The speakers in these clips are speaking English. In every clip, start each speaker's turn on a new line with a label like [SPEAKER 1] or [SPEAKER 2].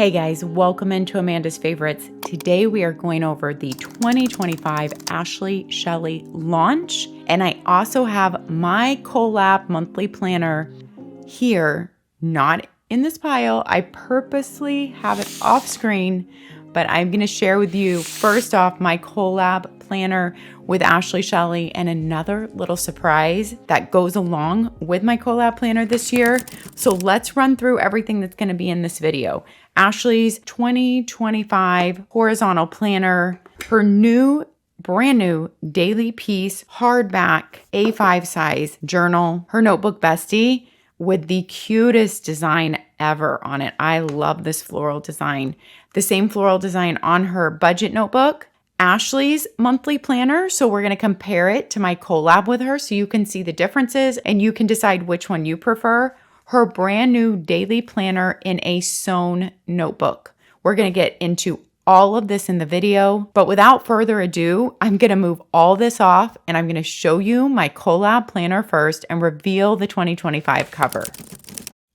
[SPEAKER 1] Hey guys, welcome into Amanda's Favorites. Today we are going over the 2025 Ashley Shelly launch, and I also have my Collab monthly planner here, not in this pile. I purposely have it off screen, but I'm going to share with you first off my Collab planner with Ashley Shelly and another little surprise that goes along with my Collab planner this year. So let's run through everything that's going to be in this video. Ashley's 2025 horizontal planner, her brand new daily piece hardback A5 size journal, her notebook Bestie with the cutest design ever on it. I love this floral design. The same floral design on her budget notebook, Ashley's monthly planner. So we're going to compare it to my collab with her so you can see the differences and you can decide which one you prefer. Her brand new daily planner in a sewn notebook. We're going to get into all of this in the video, but without further ado, I'm going to move all this off and I'm going to show you my collab planner first and reveal the 2025 cover.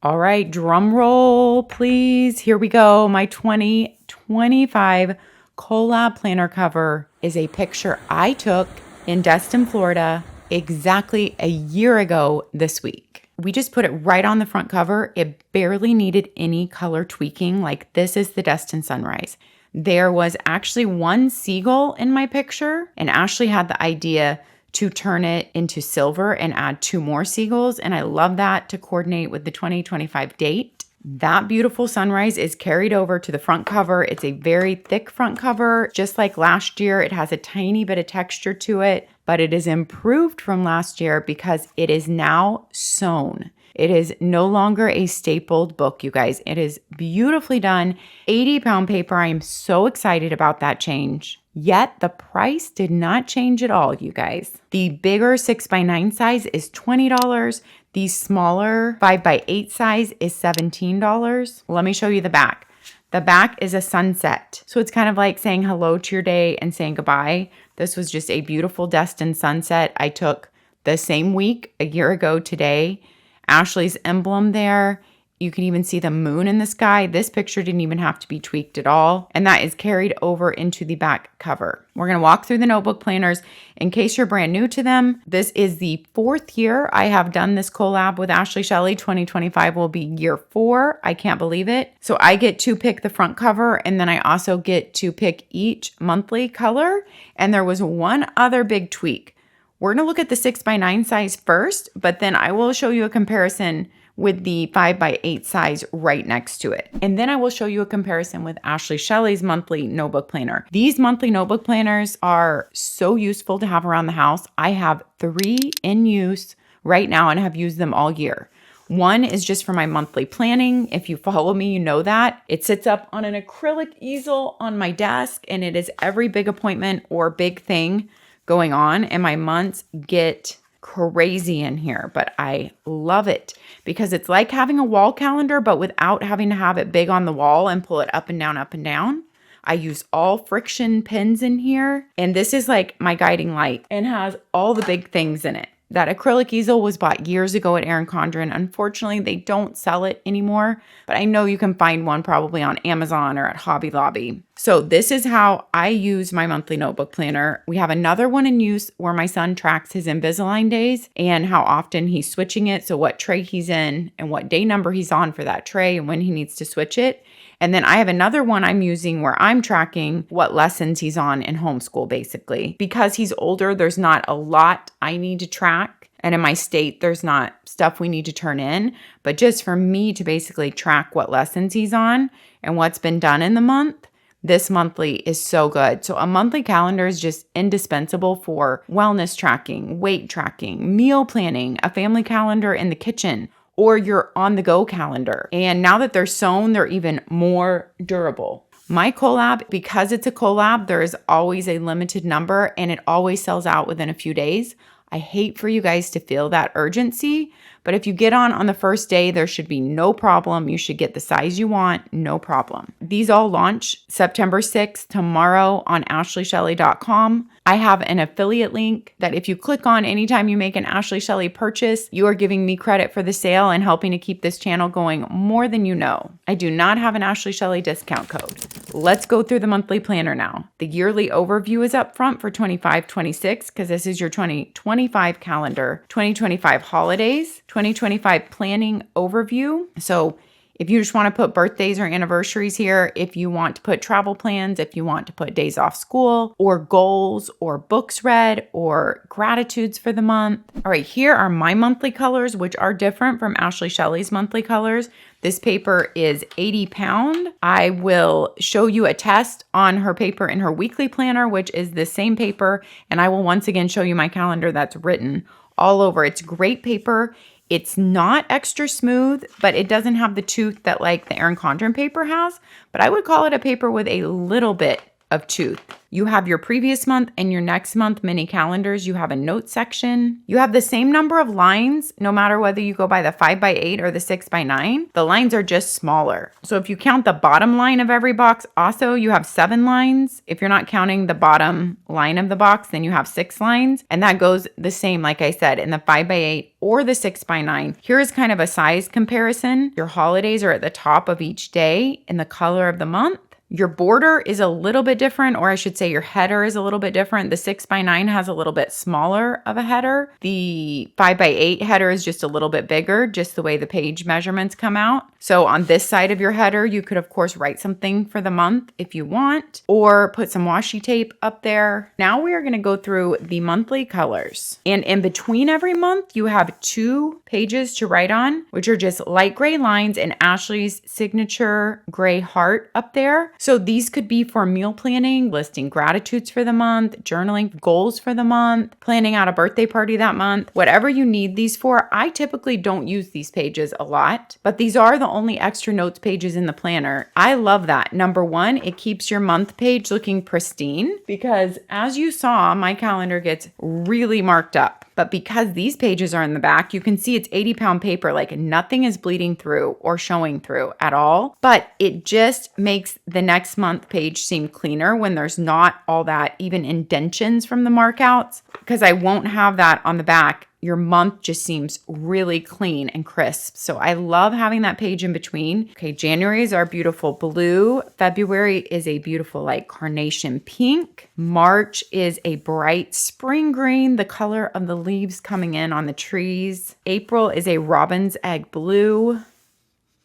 [SPEAKER 1] All right, drum roll, please. Here we go. My 2025 collab planner cover is a picture I took in Destin, Florida, exactly a year ago this week. We just put it right on the front cover. It barely needed any color tweaking. Like, this is the Destin sunrise. There was actually one seagull in my picture, and Ashley had the idea to turn it into silver and add 2 more seagulls. And I love that to coordinate with the 2025 date. That beautiful sunrise is carried over to the front cover. It's a very thick front cover. Just like last year, it has a tiny bit of texture to it, but it is improved from last year because it is now sewn. It is no longer a stapled book, you guys. It is beautifully done. 80-pound paper. I am so excited about that change. Yet the price did not change at all, you guys. The bigger 6x9 size is $20. The smaller 5x8 size is $17. Let me show you the back. The back is a sunset. So it's kind of like saying hello to your day and saying goodbye. This was just a beautiful Destin sunset I took the same week a year ago today. Ashley's emblem there. You can even see the moon in the sky. This picture didn't even have to be tweaked at all. And that is carried over into the back cover. We're going to walk through the notebook planners. In case you're brand new to them, this is the 4th year I have done this collab with Ashley Shelly. 2025 will be year 4. I can't believe it. So I get to pick the front cover, and then I also get to pick each monthly color. And there was one other big tweak. We're going to look at the 6x9 size first, but then I will show you a comparison with the 5x8 size right next to it. And then I will show you a comparison with Ashley Shelly's monthly notebook planner. These monthly notebook planners are so useful to have around the house. I have 3 in use right now and have used them all year. One is just for my monthly planning. If you follow me, you know that. It sits up on an acrylic easel on my desk, and it is every big appointment or big thing going on, and my months get crazy in here, but I love it because it's like having a wall calendar, but without having to have it big on the wall and pull it up and down, up and down. I use all friction pins in here, and this is like my guiding light and has all the big things in it. That acrylic easel was bought years ago at Erin Condren. Unfortunately, they don't sell it anymore, but I know you can find one probably on Amazon or at Hobby Lobby. So this is how I use my monthly notebook planner. We have another one in use where my son tracks his Invisalign days and how often he's switching it. So what tray he's in and what day number he's on for that tray and when he needs to switch it. And then I have another one I'm using where I'm tracking what lessons he's on in homeschool, basically. Because he's older, there's not a lot I need to track. And in my state, there's not stuff we need to turn in. But just for me to basically track what lessons he's on and what's been done in the month, this monthly is so good. So a monthly calendar is just indispensable for wellness tracking, weight tracking, meal planning, a family calendar in the kitchen, or your on-the-go calendar. And now that they're sewn, they're even more durable. My collab, because it's a collab, there is always a limited number and it always sells out within a few days. I hate for you guys to feel that urgency, but if you get on the first day, there should be no problem. You should get the size you want, no problem. These all launch September 6th, tomorrow on ashleyshelly.com. I have an affiliate link that if you click on anytime you make an Ashley Shelly purchase, you are giving me credit for the sale and helping to keep this channel going more than you know. I do not have an Ashley Shelly discount code. Let's go through the monthly planner now. The yearly overview is up front for 25-26 because this is your 2025 calendar, 2025 holidays, 2025 planning overview. So if you just want to put birthdays or anniversaries here, if you want to put travel plans, if you want to put days off school or goals or books read or gratitudes for the month. All right, here are my monthly colors, which are different from Ashley Shelly's monthly colors. This paper is 80 pound. I will show you a test on her paper in her weekly planner, which is the same paper. And I will once again show you my calendar that's written all over. It's great paper. It's not extra smooth, but it doesn't have the tooth that like the Erin Condren paper has, but I would call it a paper with a little bit of tooth. You have your previous month and your next month mini calendars. You have a note section. You have the same number of lines, no matter whether you go by the 5x8 or the 6x9. The lines are just smaller. So if you count the bottom line of every box, also you have 7 lines. If you're not counting the bottom line of the box, then you have 6 lines. And that goes the same, like I said, in the 5x8 or the 6x9. Here is kind of a size comparison. Your holidays are at the top of each day in the color of the month. Your border is a little bit different, or I should say your header is a little bit different. The 6x9 has a little bit smaller of a header. The 5x8 header is just a little bit bigger, just the way the page measurements come out. So on this side of your header, you could of course write something for the month if you want, or put some washi tape up there. Now we are going to go through the monthly colors. And in between every month, you have 2 pages to write on, which are just light gray lines and Ashley's signature gray heart up there. So these could be for meal planning, listing gratitudes for the month, journaling goals for the month, planning out a birthday party that month, whatever you need these for. I typically don't use these pages a lot, but these are the only extra notes pages in the planner. I love that. Number one, it keeps your month page looking pristine because as you saw, my calendar gets really marked up. But because these pages are in the back, you can see it's 80 pound paper, like nothing is bleeding through or showing through at all. But it just makes the next month page seem cleaner when there's not all that, even indentions from the markouts, because I won't have that on the back. Your month just seems really clean and crisp. So I love having that page in between. Okay, January is our beautiful blue. February is a beautiful like carnation pink. March is a bright spring green, the color of the leaves coming in on the trees. April is a robin's egg blue.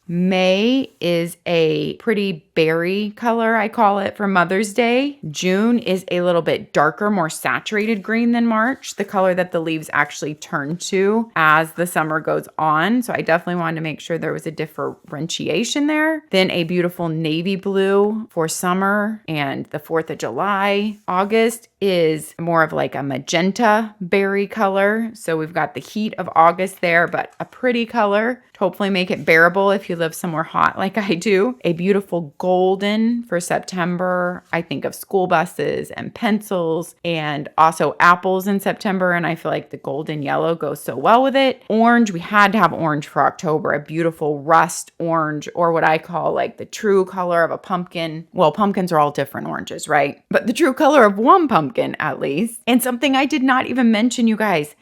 [SPEAKER 1] May is a pretty berry color, I call it, for Mother's Day. June is a little bit darker, more saturated green than March, the color that the leaves actually turn to as the summer goes on. So I definitely wanted to make sure there was a differentiation there. Then a beautiful navy blue for summer and the 4th of July. August is more of like a magenta berry color. So we've got the heat of August there, but a pretty color to hopefully make it bearable if you live somewhere hot like I do. A beautiful golden for September. I think of school buses and pencils and also apples in September. And I feel like the golden yellow goes so well with it. Orange, we had to have orange for October, a beautiful rust orange, or what I call like the true color of a pumpkin. Well, pumpkins are all different oranges, right? But the true color of one pumpkin at least. And something I did not even mention, you guys,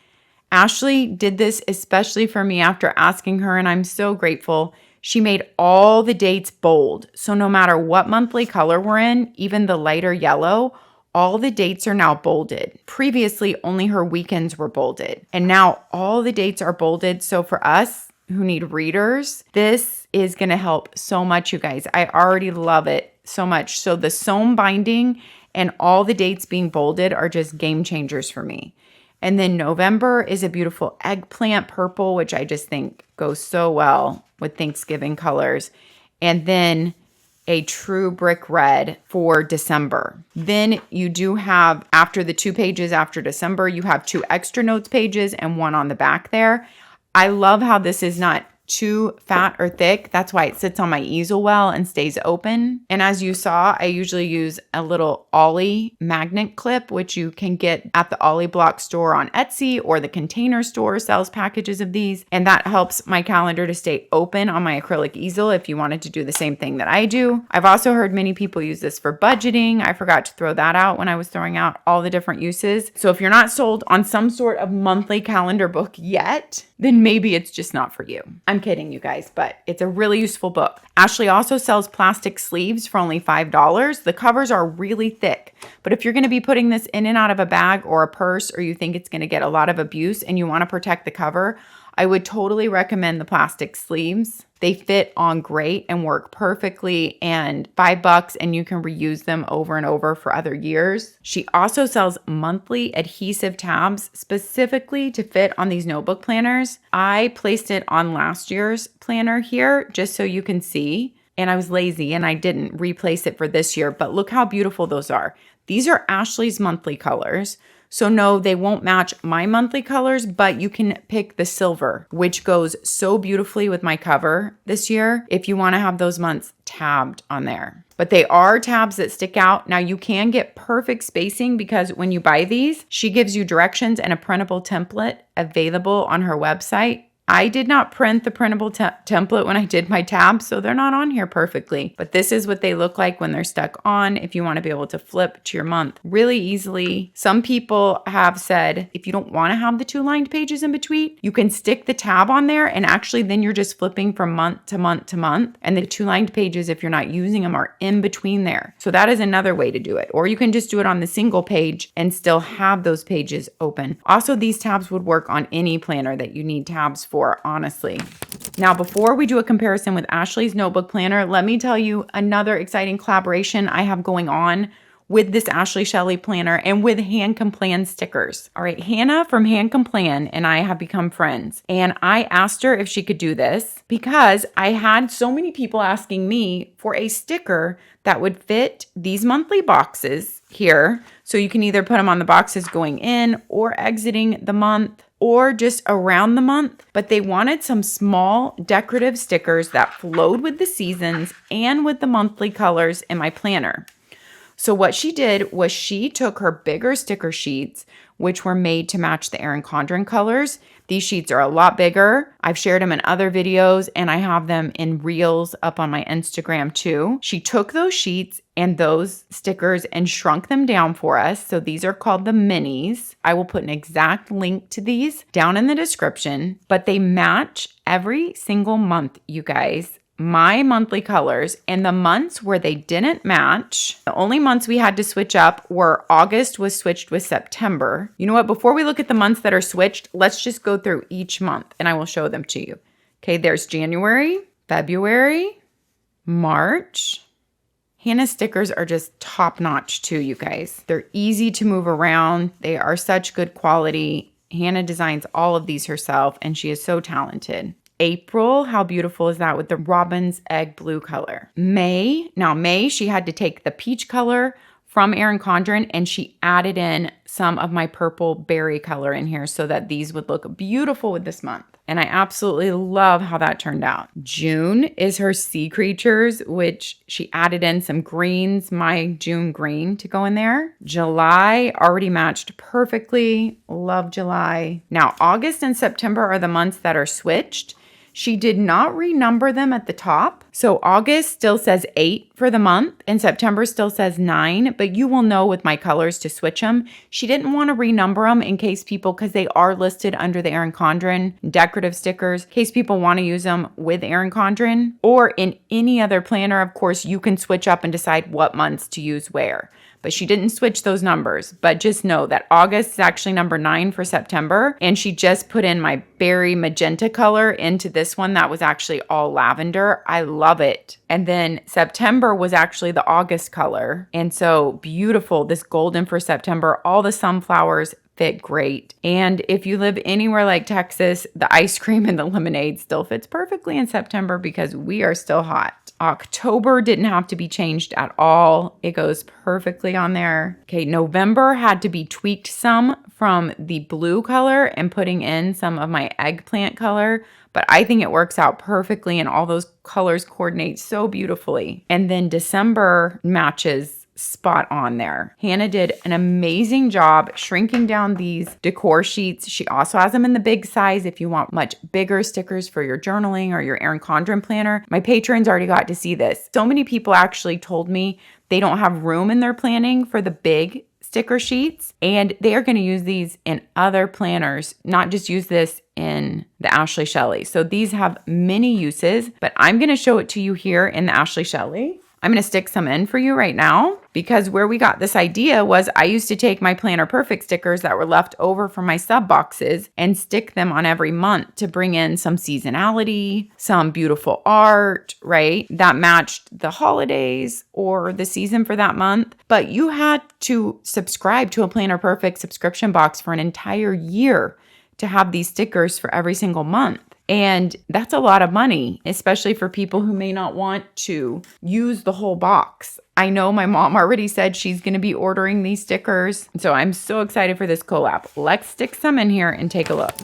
[SPEAKER 1] Ashley did this especially for me after asking her, and I'm so grateful. She made all the dates bold. So no matter what monthly color we're in, even the lighter yellow, all the dates are now bolded. Previously, only her weekends were bolded. And now all the dates are bolded. So for us who need readers, this is going to help so much, you guys. I already love it so much. So the sewn binding and all the dates being bolded are just game changers for me. And then November is a beautiful eggplant purple, which I just think goes so well with Thanksgiving colors. And then a true brick red for December. Then you do have, after the 2 pages after December, you have 2 extra notes pages and 1 on the back there. I love how this is not too fat or thick. That's why it sits on my easel well and stays open. And as you saw, I usually use a little Ollie magnet clip, which you can get at the Ollie Block store on Etsy, or the Container Store sells packages of these. And that helps my calendar to stay open on my acrylic easel if you wanted to do the same thing that I do. I've also heard many people use this for budgeting. I forgot to throw that out when I was throwing out all the different uses. So if you're not sold on some sort of monthly calendar book yet, then maybe it's just not for you. I'm kidding, you guys, but it's a really useful book. Ashley also sells plastic sleeves for only $5. The covers are really thick, but if you're going to be putting this in and out of a bag or a purse, or you think it's going to get a lot of abuse and you want to protect the cover, I would totally recommend the plastic sleeves. They fit on great and work perfectly, and $5 and you can reuse them over and over for other years. She also sells monthly adhesive tabs specifically to fit on these notebook planners. I placed it on last year's planner here just so you can see, and I was lazy and I didn't replace it for this year, but look how beautiful those are. These are Ashley's monthly colors. So no, they won't match my monthly colors, but you can pick the silver, which goes so beautifully with my cover this year if you want to have those months tabbed on there. But they are tabs that stick out. Now you can get perfect spacing because when you buy these, she gives you directions and a printable template available on her website. I did not print the printable template when I did my tabs, so they're not on here perfectly. But this is what they look like when they're stuck on if you want to be able to flip to your month really easily. Some people have said if you don't want to have the two lined pages in between, you can stick the tab on there, and actually then you're just flipping from month to month to month. And the two lined pages, if you're not using them, are in between there. So that is another way to do it. Or you can just do it on the single page and still have those pages open. Also, these tabs would work on any planner that you need tabs for, honestly. Now, before we do a comparison with Ashley's notebook planner, let me tell you another exciting collaboration I have going on with this Ashley Shelly planner and with Hand Can Plan stickers. All right, Hannah from Hand Can Plan and I have become friends, and I asked her if she could do this because I had so many people asking me for a sticker that would fit these monthly boxes here. So you can either put them on the boxes going in or exiting the month, or just around the month, but they wanted some small decorative stickers that flowed with the seasons and with the monthly colors in my planner. So what she did was she took her bigger sticker sheets, which were made to match the Erin Condren colors. These sheets are a lot bigger. I've shared them in other videos, and I have them in reels up on my Instagram too. She took those sheets and those stickers and shrunk them down for us. So these are called the minis. I will put an exact link to these down in the description, but they match every single month, you guys. My monthly colors, and the months where they didn't match, the only months we had to switch up were August was switched with September. You know what? Before we look at the months that are switched, let's just go through each month and I will show them to you. Okay, there's January, February, March. Hannah's stickers are just top notch too, you guys. They're easy to move around. They are such good quality. Hannah designs all of these herself, and she is so talented. April, how beautiful is that with the robin's egg blue color? May, she had to take the peach color from Erin Condren and she added in some of my purple berry color in here so that these would look beautiful with this month. And I absolutely love how that turned out. June is her sea creatures, which she added in some greens, my June green to go in there. July already matched perfectly. Love July. Now, August and September are the months that are switched. She did not renumber them at the top. So August still says 8 for the month and September still says 9, but you will know with my colors to switch them. She didn't want to renumber them in case people, because they are listed under the Erin Condren decorative stickers, in case people want to use them with Erin Condren or in any other planner. Of course, you can switch up and decide what months to use where. But she didn't switch those numbers. But just know that August is actually number 9 for September. And she just put in my berry magenta color into this one that was actually all lavender. I love it. And then September was actually the August color. And so beautiful, this golden for September. All the sunflowers fit great. And if you live anywhere like Texas, the ice cream and the lemonade still fits perfectly in September because we are still hot. October didn't have to be changed at all. It goes perfectly on there. Okay, November had to be tweaked some from the blue color and putting in some of my eggplant color, but I think it works out perfectly and all those colors coordinate so beautifully. And then December matches spot on there. Hannah did an amazing job shrinking down these decor sheets. She also has them in the big size if you want much bigger stickers for your journaling or your Erin Condren planner. My patrons already got to see this. So many people actually told me they don't have room in their planning for the big sticker sheets, and they are going to use these in other planners, not just use this in the Ashley Shelly. So these have many uses, but I'm going to show it to you here in the Ashley Shelly. I'm going to stick some in for you right now because where we got this idea was I used to take my Planner Perfect stickers that were left over from my sub boxes and stick them on every month to bring in some seasonality, some beautiful art, right? That matched the holidays or the season for that month. But you had to subscribe to a Planner Perfect subscription box for an entire year to have these stickers for every single month. And that's a lot of money, especially for people who may not want to use the whole box. I know my mom already said she's going to be ordering these stickers. So I'm so excited for this collab. Let's stick some in here and take a look.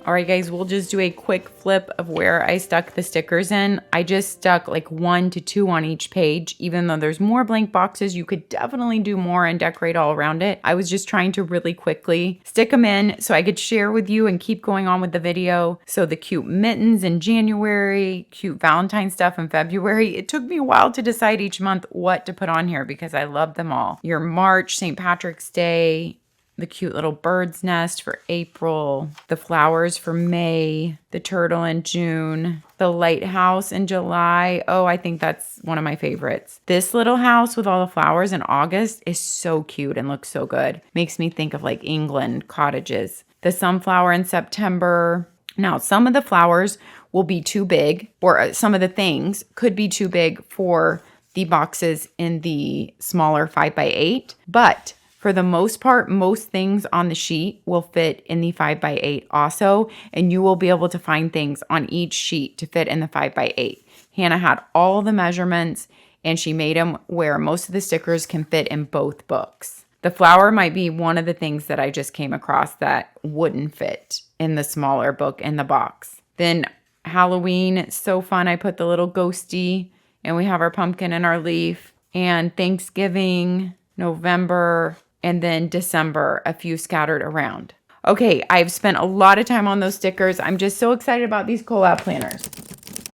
[SPEAKER 1] All right, guys, we'll just do a quick flip of where I stuck the stickers in. I just stuck like 1 to 2 on each page. Even though there's more blank boxes, you could definitely do more and decorate all around it. I was just trying to really quickly stick them in so I could share with you and keep going on with the video. So the cute mittens in January, cute Valentine stuff in February. It took me a while to decide each month what to put on here because I love them all. Your March, St. Patrick's Day, the cute little bird's nest for April, the flowers for May, the turtle in June, the lighthouse in July. Oh, I think that's one of my favorites. This little house with all the flowers in August is so cute and looks so good. Makes me think of like England cottages. The sunflower in September. Now, some of the flowers will be too big, or some of the things could be too big for the boxes in the smaller 5x8, but for the most part, most things on the sheet will fit in the 5x8 also, and you will be able to find things on each sheet to fit in the 5x8. Hannah had all the measurements, and she made them where most of the stickers can fit in both books. The flower might be one of the things that I just came across that wouldn't fit in the smaller book in the box. Then Halloween, so fun. I put the little ghosty, and we have our pumpkin and our leaf, and Thanksgiving, November, and then December, a few scattered around. Okay, I've spent a lot of time on those stickers. I'm just so excited about these collab planners.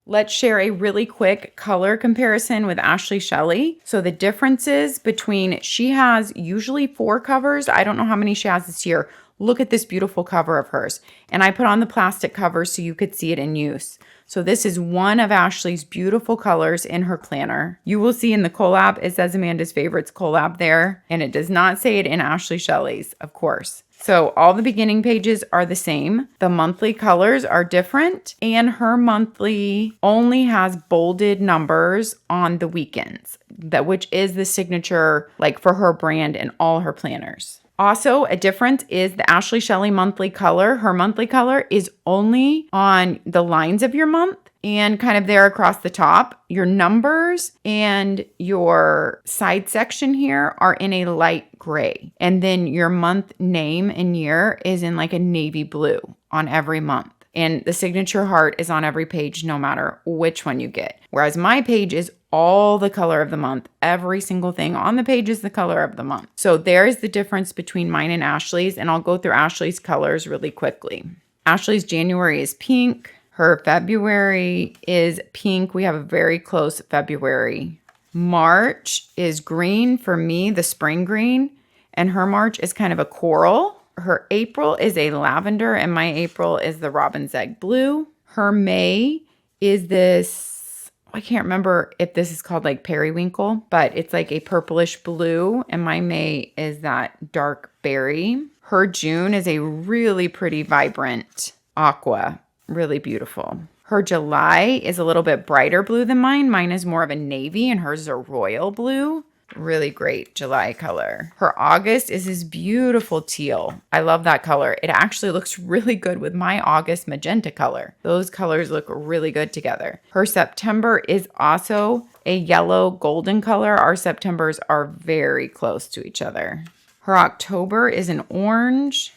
[SPEAKER 1] Let's share a really quick color comparison with Ashley Shelly. So the differences between, she has usually 4 covers. I don't know how many she has this year. Look at this beautiful cover of hers. And I put on the plastic cover so you could see it in use. So this is one of Ashley's beautiful colors in her planner. You will see in the collab, it says Amanda's Favorites collab there. And it does not say it in Ashley Shelly's, of course. So all the beginning pages are the same. The monthly colors are different. And her monthly only has bolded numbers on the weekends, which is the signature like for her brand and all her planners. Also, a difference is the Ashley Shelly monthly color. Her monthly color is only on the lines of your month and kind of there across the top. Your numbers and your side section here are in a light gray. And then your month name and year is in like a navy blue on every month. And the signature heart is on every page, no matter which one you get. Whereas my page is all the color of the month. Every single thing on the page is the color of the month. So there is the difference between mine and Ashley's. And I'll go through Ashley's colors really quickly. Ashley's January is pink. Her February is pink. We have a very close February. March is green for me, the spring green. and her March is kind of a coral. Her April is a lavender, and my April is the robin's egg blue. Her May is this, I can't remember if this is called like periwinkle, but it's like a purplish blue, and my May is that dark berry. Her June is a really pretty vibrant aqua, really beautiful. Her July is a little bit brighter blue than mine. Mine is more of a navy, and hers is a royal blue. Really great July color. Her August is this beautiful teal. I love that color. It actually looks really good with my August magenta color. Those colors look really good together. Her September is also a yellow golden color. Our Septembers are very close to each other. Her October is an orange,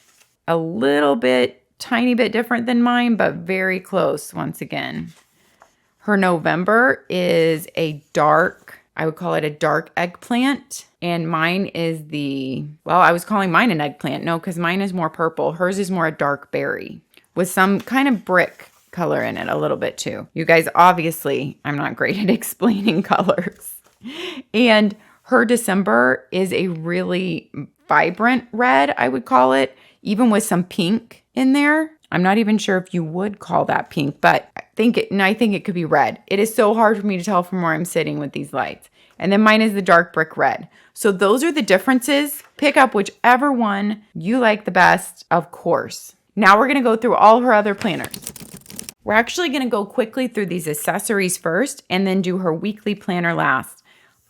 [SPEAKER 1] a little bit, tiny bit different than mine, but very close once again. Her November is a dark, I would call it a dark eggplant. And mine is I was calling mine an eggplant. No, because mine is more purple. Hers is more a dark berry with some kind of brick color in it a little bit too. You guys, obviously, I'm not great at explaining colors. And her December is a really vibrant red, I would call it, even with some pink in there. I'm not even sure if you would call that pink, but I think it could be red. It is so hard for me to tell from where I'm sitting with these lights. And then mine is the dark brick red. So those are the differences. Pick up whichever one you like the best, of course. Now we're going to go through all her other planners. We're actually going to go quickly through these accessories first and then do her weekly planner last.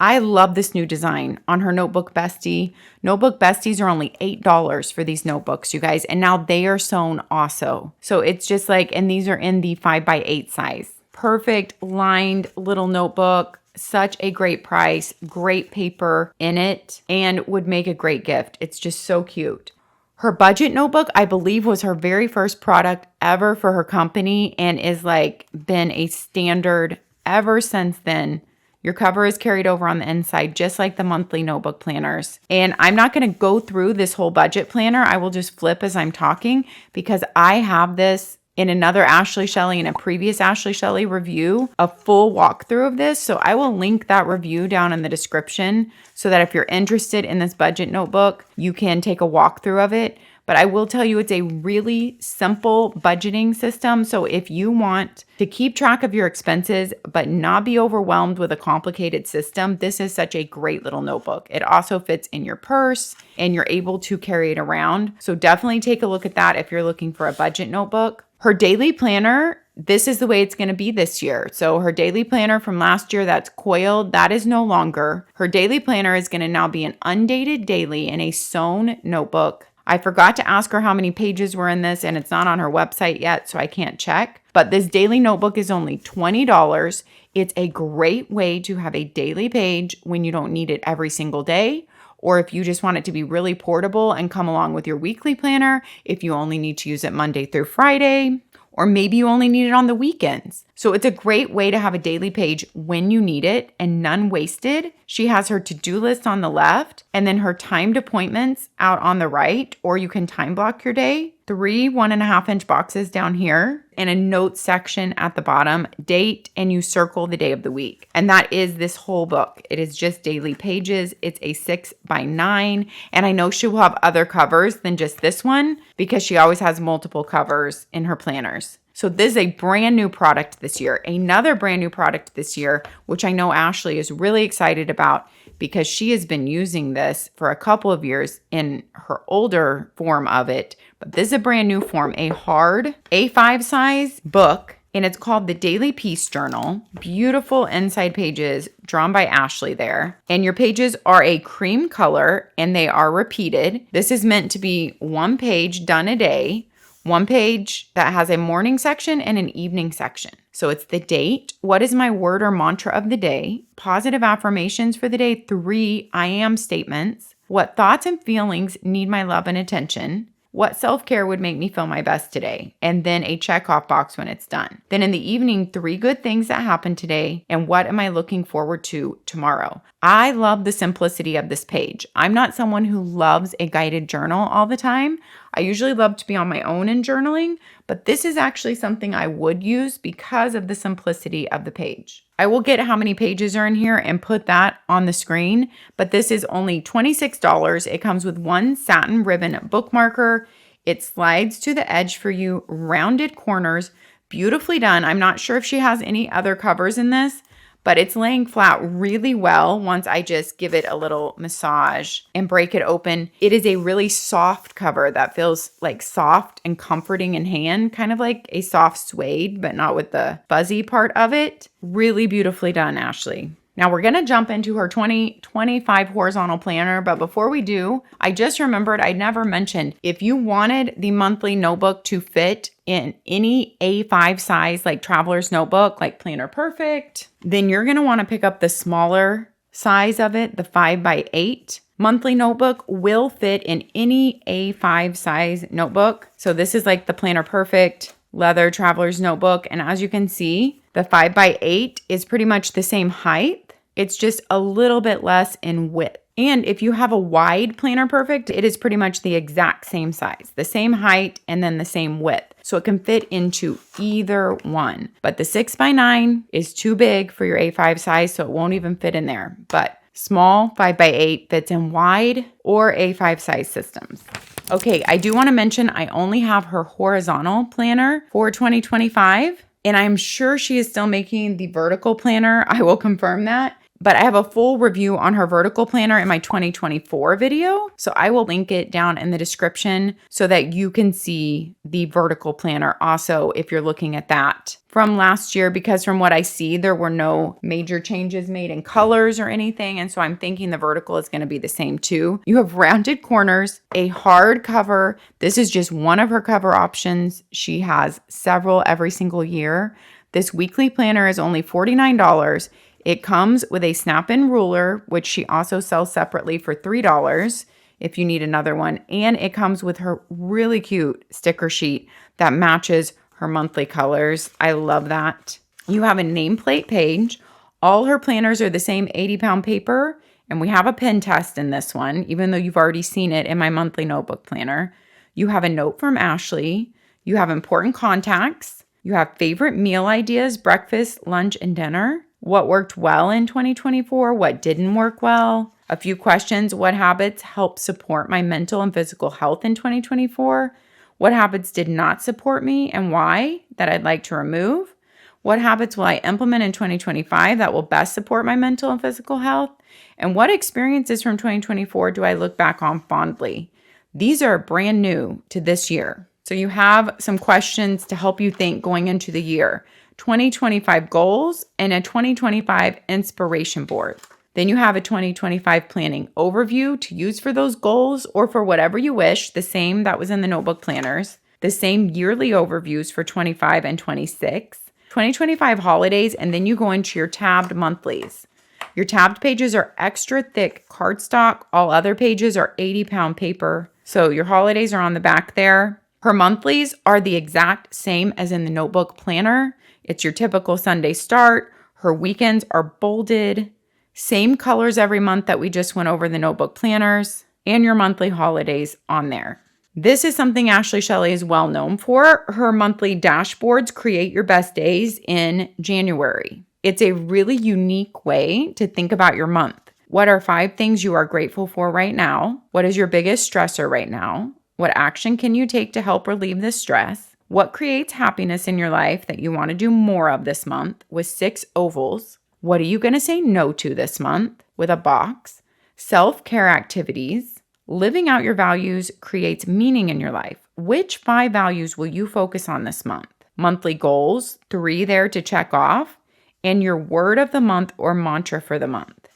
[SPEAKER 1] I love this new design on her Notebook Bestie. Notebook Besties are only $8 for these notebooks, you guys. And now they are sewn also. So it's just like, and these are in the 5x8 size. Perfect lined little notebook. Such a great price, great paper in it, and would make a great gift. It's just so cute. Her budget notebook, I believe, was her very first product ever for her company and is like been a standard ever since then. Your cover is carried over on the inside, just like the monthly notebook planners. And I'm not going to go through this whole budget planner. I will just flip as I'm talking because I have this in another Ashley Shelly, in a previous Ashley Shelly review, a full walkthrough of this. So I will link that review down in the description so that if you're interested in this budget notebook, you can take a walkthrough of it. But I will tell you it's a really simple budgeting system. So if you want to keep track of your expenses but not be overwhelmed with a complicated system, this is such a great little notebook. It also fits in your purse and you're able to carry it around. So definitely take a look at that if you're looking for a budget notebook. Her daily planner, this is the way it's going to be this year. So her daily planner from last year that's coiled, that is no longer. Her daily planner is going to now be an undated daily in a sewn notebook. I forgot to ask her how many pages were in this, and it's not on her website yet, so I can't check. But this daily notebook is only $20. It's a great way to have a daily page when you don't need it every single day, or if you just want it to be really portable and come along with your weekly planner, if you only need to use it Monday through Friday, or maybe you only need it on the weekends. So it's a great way to have a daily page when you need it and none wasted. She has her to-do list on the left and then her timed appointments out on the right, or you can time block your day. 3 1.5-inch boxes down here and a note section at the bottom, date, and you circle the day of the week. And that is this whole book. It is just daily pages. It's a 6x9. And I know she will have other covers than just this one because she always has multiple covers in her planners. So this is a brand new product this year. Another brand new product this year, which I know Ashley is really excited about because she has been using this for a couple of years in her older form of it. But this is a brand new form, a hard A5 size book, and it's called the Daily Peace Journal. Beautiful inside pages drawn by Ashley there. And your pages are a cream color and they are repeated. This is meant to be one page done a day. One page that has a morning section and an evening section. So it's the date, what is my word or mantra of the day, positive affirmations for the day, 3 I am statements, what thoughts and feelings need my love and attention, what self-care would make me feel my best today, and then a check-off box when it's done. Then in the evening, 3 good things that happened today, and what am I looking forward to tomorrow? I love the simplicity of this page. I'm not someone who loves a guided journal all the time. I usually love to be on my own in journaling, but this is actually something I would use because of the simplicity of the page. I will get how many pages are in here and put that on the screen, but this is only $26. It comes with one satin ribbon bookmarker. It slides to the edge for you, rounded corners, beautifully done. I'm not sure if she has any other covers in this, but it's laying flat really well once I just give it a little massage and break it open. It is a really soft cover that feels like soft and comforting in hand, kind of like a soft suede, but not with the fuzzy part of it. Really beautifully done, Ashley. Now we're going to jump into her 2025 horizontal planner, but before we do, I just remembered I never mentioned, if you wanted the monthly notebook to fit in any A5 size, like traveler's notebook, like Planner Perfect, then you're going to want to pick up the smaller size of it, the 5x8. Monthly notebook will fit in any A5 size notebook. So this is like the Planner Perfect leather traveler's notebook. And as you can see, the 5x8 is pretty much the same height. It's just a little bit less in width. And if you have a wide Planner Perfect, it is pretty much the exact same size, the same height, and then the same width. So it can fit into either one. But the 6x9 is too big for your A5 size, so it won't even fit in there. But small 5x8 fits in wide or A5 size systems. Okay, I do want to mention I only have her horizontal planner for 2025. And I'm sure she is still making the vertical planner. I will confirm that. But I have a full review on her vertical planner in my 2024 video. So I will link it down in the description so that you can see the vertical planner also if you're looking at that from last year, because from what I see, there were no major changes made in colors or anything. And so I'm thinking the vertical is going to be the same too. You have rounded corners, a hard cover. This is just one of her cover options. She has several every single year. This weekly planner is only $49. It comes with a snap-in ruler, which she also sells separately for $3 if you need another one. And it comes with her really cute sticker sheet that matches her monthly colors. I love that. You have a nameplate page. All her planners are the same 80-pound paper, and we have a pen test in this one, even though you've already seen it in my monthly notebook planner. You have a note from Ashley. You have important contacts. You have favorite meal ideas, breakfast, lunch, and dinner. What worked well in 2024? What didn't work well? A few questions. What habits helped support my mental and physical health in 2024? What habits did not support me and why that I'd like to remove? What habits will I implement in 2025 that will best support my mental and physical health? And what experiences from 2024 do I look back on fondly? These are brand new to this year. So you have some questions to help you think going into the year. 2025 goals and a 2025 inspiration board. Then you have a 2025 planning overview to use for those goals or for whatever you wish, the same that was in the notebook planners. The same yearly overviews for 25 and 26. 2025 holidays, and then you go into your tabbed monthlies. Your tabbed pages are extra thick cardstock. All other pages are 80-pound paper. So your holidays are on the back there. Her monthlies are the exact same as in the notebook planner. It's your typical Sunday start. Her weekends are bolded. Same colors every month that we just went over the notebook planners, and your monthly holidays on there. This is something Ashley Shelly is well known for. Her monthly dashboards create your best days in January. It's a really unique way to think about your month. What are 5 things you are grateful for right now? What is your biggest stressor right now? What action can you take to help relieve this stress? What creates happiness in your life that you want to do more of this month with 6 ovals? What are you going to say no to this month with a box? Self-care activities. Living out your values creates meaning in your life. Which 5 values will you focus on this month? Monthly goals, 3 there to check off, and your word of the month or mantra for the month.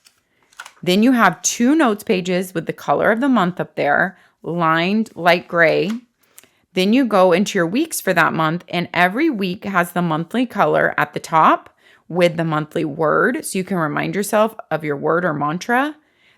[SPEAKER 1] Then you have 2 notes pages with the color of the month up there, lined light gray. Then you go into your weeks for that month, and every week has the monthly color at the top with the monthly word, so you can remind yourself of your word or mantra.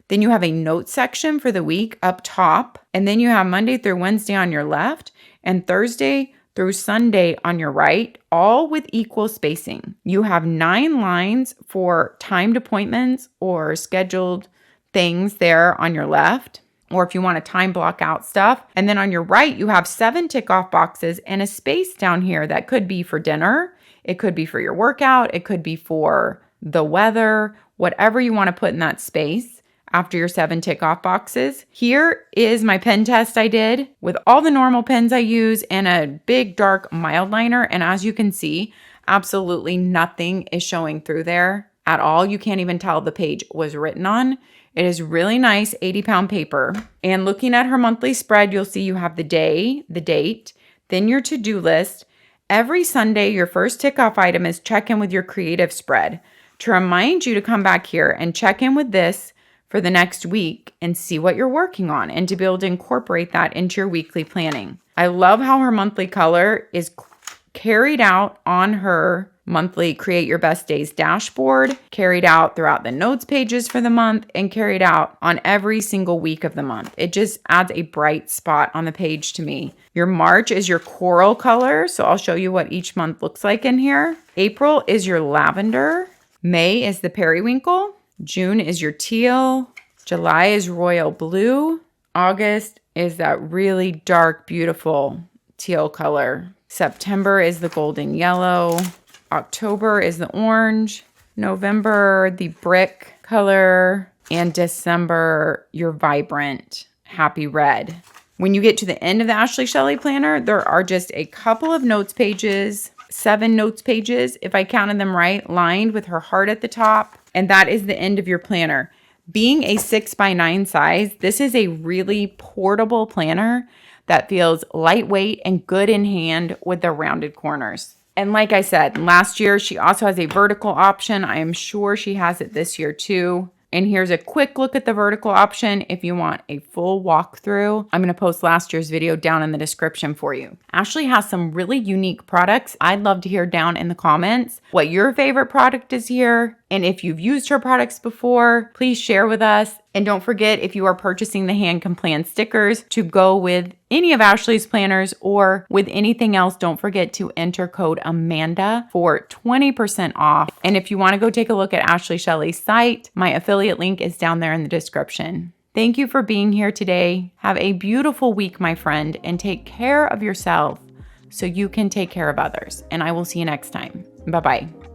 [SPEAKER 1] Then you have a note section for the week up top, and then you have Monday through Wednesday on your left and Thursday through Sunday on your right, all with equal spacing. You have 9 lines for timed appointments or scheduled things there on your left, or if you want to time block out stuff. And then on your right, you have 7 tick off boxes and a space down here that could be for dinner. It could be for your workout. It could be for the weather, whatever you want to put in that space after your 7 tick off boxes. Here is my pen test I did with all the normal pens I use and a big dark mild liner. And as you can see, absolutely nothing is showing through there at all. You can't even tell the page was written on. It is really nice 80-pound paper. And looking at her monthly spread, you'll see you have the day, the date, then your to-do list. Every Sunday, your first tick off item is check in with your creative spread to remind you to come back here and check in with this for the next week and see what you're working on and to be able to incorporate that into your weekly planning. I love how her monthly color is carried out on her monthly Create Your Best Days dashboard, carried out throughout the notes pages for the month, and carried out on every single week of the month. It just adds a bright spot on the page to me. Your March is your coral color, so I'll show you what each month looks like in here. April is your lavender. May is the periwinkle. June is your teal. July is royal blue. August is that really dark, beautiful teal color. September is the golden yellow. October is the orange. November, the brick color. And December, your vibrant, happy red. When you get to the end of the Ashley Shelly planner, there are just a couple of notes pages, 7 notes pages, if I counted them right, lined with her heart at the top. And that is the end of your planner. Being a 6x9 size, this is a really portable planner that feels lightweight and good in hand with the rounded corners. And like I said, last year, she also has a vertical option. I am sure she has it this year too. And here's a quick look at the vertical option if you want a full walkthrough. I'm going to post last year's video down in the description for you. Ashley has some really unique products. I'd love to hear down in the comments what your favorite product is here. And if you've used her products before, please share with us. And don't forget, if you are purchasing the Hand Can Plan stickers to go with any of Ashley's planners or with anything else, don't forget to enter code Amanda for 20% off. And if you want to go take a look at Ashley Shelly's site, my affiliate link is down there in the description. Thank you for being here today. Have a beautiful week, my friend, and take care of yourself so you can take care of others. And I will see you next time. Bye-bye.